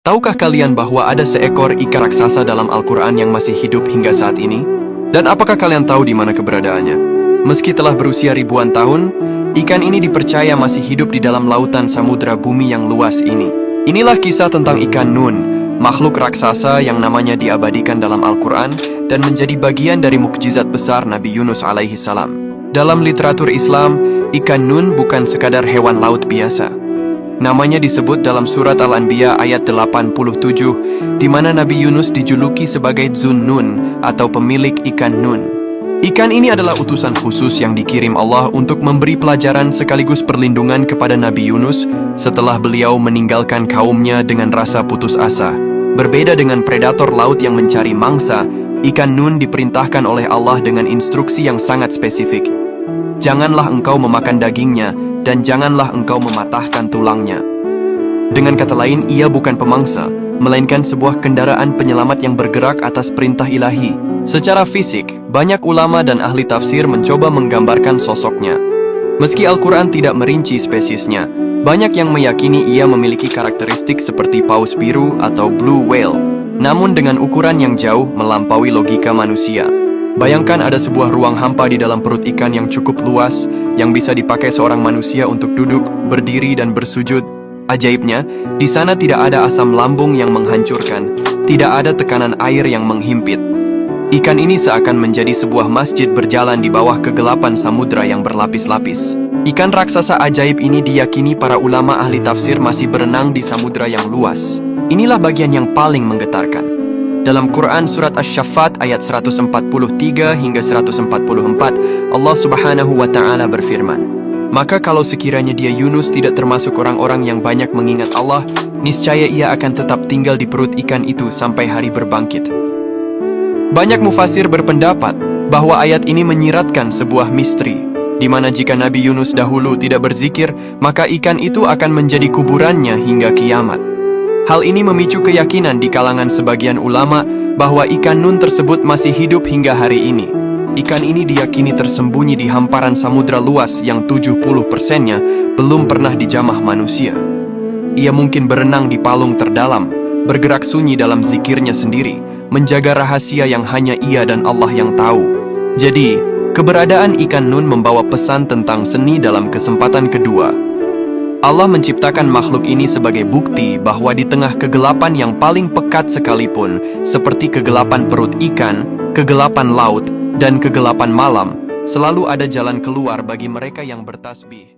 Tahukah kalian bahwa ada seekor ikan raksasa dalam Al-Quran yang masih hidup hingga saat ini? Dan apakah kalian tahu di mana keberadaannya? Meski telah berusia ribuan tahun, ikan ini dipercaya masih hidup di dalam lautan samudra bumi yang luas ini. Inilah kisah tentang ikan Nun, makhluk raksasa yang namanya diabadikan dalam Al-Quran dan menjadi bagian dari mukjizat besar Nabi Yunus alaihi salam. Dalam literatur Islam, ikan Nun bukan sekadar hewan laut biasa. Namanya disebut dalam surat Al-Anbiya ayat 87, di mana Nabi Yunus dijuluki sebagai Dzun Nun atau pemilik ikan Nun. Ikan ini adalah utusan khusus yang dikirim Allah untuk memberi pelajaran sekaligus perlindungan kepada Nabi Yunus setelah beliau meninggalkan kaumnya dengan rasa putus asa. Berbeda dengan predator laut yang mencari mangsa, ikan Nun diperintahkan oleh Allah dengan instruksi yang sangat spesifik. Janganlah engkau memakan dagingnya, dan janganlah engkau mematahkan tulangnya. Dengan kata lain, ia bukan pemangsa, melainkan sebuah kendaraan penyelamat yang bergerak atas perintah ilahi. Secara fisik, banyak ulama dan ahli tafsir mencoba menggambarkan sosoknya. Meski Al-Quran tidak merinci spesiesnya, banyak yang meyakini ia memiliki karakteristik seperti paus biru atau blue whale, namun dengan ukuran yang jauh melampaui logika manusia. Bayangkan ada sebuah ruang hampa di dalam perut ikan yang cukup luas, yang bisa dipakai seorang manusia untuk duduk, berdiri, dan bersujud. Ajaibnya, di sana tidak ada asam lambung yang menghancurkan, tidak ada tekanan air yang menghimpit. Ikan ini seakan menjadi sebuah masjid berjalan di bawah kegelapan samudra yang berlapis-lapis. Ikan raksasa ajaib ini diyakini para ulama ahli tafsir masih berenang di samudra yang luas. Inilah bagian yang paling menggetarkan. Dalam Quran Surat Asy-Syaffat ayat 143 hingga 144, Allah Subhanahu wa Ta'ala berfirman, "Maka kalau sekiranya dia Yunus tidak termasuk orang-orang yang banyak mengingat Allah, niscaya ia akan tetap tinggal di perut ikan itu sampai hari berbangkit." Banyak mufasir berpendapat bahwa ayat ini menyiratkan sebuah misteri, di mana jika Nabi Yunus dahulu tidak berzikir, maka ikan itu akan menjadi kuburannya hingga kiamat. Hal ini memicu keyakinan di kalangan sebagian ulama bahwa ikan Nun tersebut masih hidup hingga hari ini. Ikan ini diyakini tersembunyi di hamparan samudra luas yang 70%-nya belum pernah dijamah manusia. Ia mungkin berenang di palung terdalam, bergerak sunyi dalam zikirnya sendiri, menjaga rahasia yang hanya ia dan Allah yang tahu. Jadi, keberadaan ikan Nun membawa pesan tentang seni dalam kesempatan kedua. Allah menciptakan makhluk ini sebagai bukti bahwa di tengah kegelapan yang paling pekat sekalipun, seperti kegelapan perut ikan, kegelapan laut, dan kegelapan malam, selalu ada jalan keluar bagi mereka yang bertasbih.